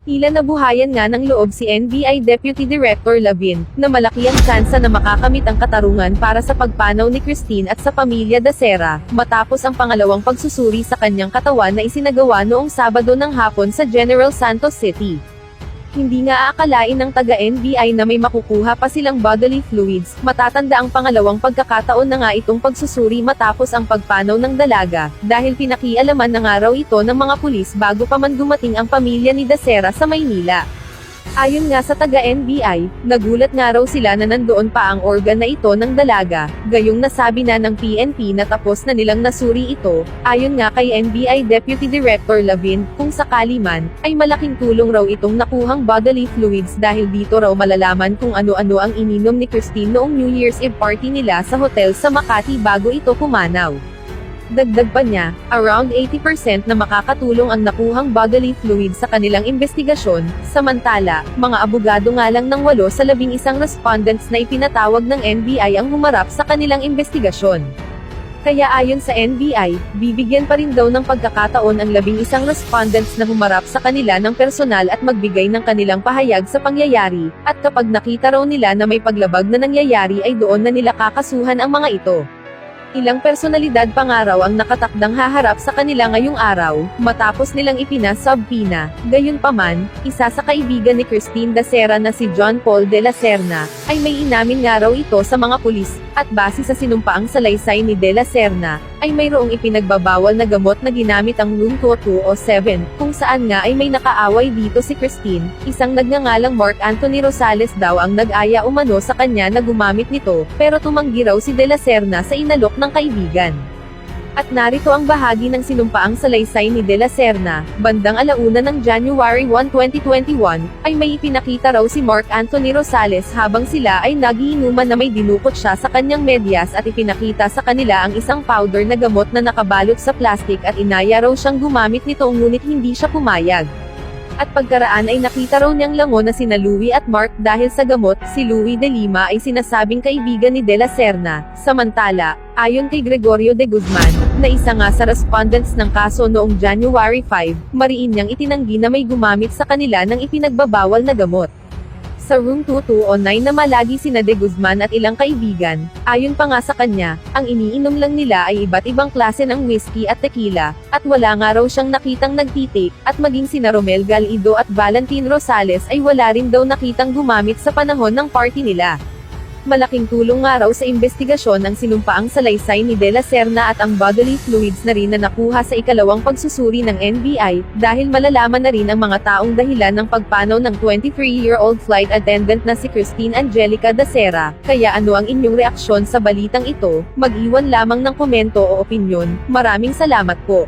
Tila nabuhayan nga ng loob si NBI Deputy Director Lavin, na malaki ang tsansa na makakamit ang katarungan para sa pagpanaw ni Christine at sa pamilya Dacera, matapos ang pangalawang pagsusuri sa kanyang katawan na isinagawa noong Sabado ng hapon sa General Santos City. Hindi nga aakalain ng taga-NBI na may makukuha pa silang bodily fluids, matatanda ang pangalawang pagkakataon na nga itong pagsusuri matapos ang pagpanaw ng dalaga, dahil pinakialaman na nga raw ito ng mga pulis bago pa man dumating ang pamilya ni Dacera sa Maynila. Ayon nga sa taga-NBI, nagulat nga raw sila na nandoon pa ang organ na ito ng dalaga, gayong nasabi na ng PNP na tapos na nilang nasuri ito. Ayon nga kay NBI Deputy Director Lavin, kung sakali man, ay malaking tulong raw itong nakuhang bodily fluids dahil dito raw malalaman kung ano-ano ang ininom ni Christine noong New Year's Eve party nila sa hotel sa Makati bago ito pumanaw. Dagdag pa niya, around 80% na makakatulong ang nakuhang bodily fluid sa kanilang investigasyon, samantala, mga abogado nga lang ng 8 sa 11 respondents na ipinatawag ng NBI ang humarap sa kanilang investigasyon. Kaya ayon sa NBI, bibigyan pa rin daw ng pagkakataon ang 11 respondents na humarap sa kanila ng personal at magbigay ng kanilang pahayag sa pangyayari, at kapag nakita raw nila na may paglabag na nangyayari ay doon na nila kakasuhan ang mga ito. Ilang personalidad pa nga raw ang nakatakdang haharap sa kanila ngayong araw, matapos nilang ipina-subpoena. Gayunpaman, isa sa kaibigan ni Christine Dacera na si John Paul de la Serna, ay may inamin nga raw ito sa mga pulis, at base sa sinumpaang salaysay ni de la Serna, ay mayroong ipinagbabawal na gamot na ginamit ang Room 207, kung saan nga ay may nakaaway dito si Christine, isang nagngangalang Mark Anthony Rosales daw ang nag-aya umano sa kanya na gumamit nito, pero tumanggi raw si de la Serna sa inalok ng kaibigan. At narito ang bahagi ng sinumpaang salaysay ni de la Serna. Bandang 1:00 ng January 1, 2021, ay may ipinakita raw si Mark Anthony Rosales habang sila ay nagiinuman na may dinukot siya sa kanyang medyas at ipinakita sa kanila ang isang powder na gamot na nakabalot sa plastic at inaya raw siyang gumamit nito ngunit hindi siya pumayag. At pagkaraan ay nakita raw niyang lango na sina Louie at Mark dahil sa gamot. Si Louie de Lima ay sinasabing kaibigan ni de la Serna. Samantala, ayon kay Gregorio de Guzman, na isa nga sa respondents ng kaso noong January 5, mariin niyang itinanggi na may gumamit sa kanila ng ipinagbabawal na gamot. Sa Room 2209 na malagi sina de Guzman at ilang kaibigan, ayon pa nga sa kanya, ang iniinom lang nila ay iba't ibang klase ng whiskey at tequila, at wala nga raw siyang nakitang nagtitik, at maging sina Romel Galido at Valentin Rosales ay wala rin daw nakitang gumamit sa panahon ng party nila. Malaking tulong nga raw sa investigasyon ang sinumpaang salaysay ni de la Serna at ang bodily fluids na rin na nakuha sa ikalawang pagsusuri ng NBI, dahil malalaman na rin ang mga taong dahilan ng pagpanaw ng 23-year-old flight attendant na si Christine Angelica Dacera. Kaya ano ang inyong reaksyon sa balitang ito? Mag-iwan lamang ng komento o opinyon. Maraming salamat po.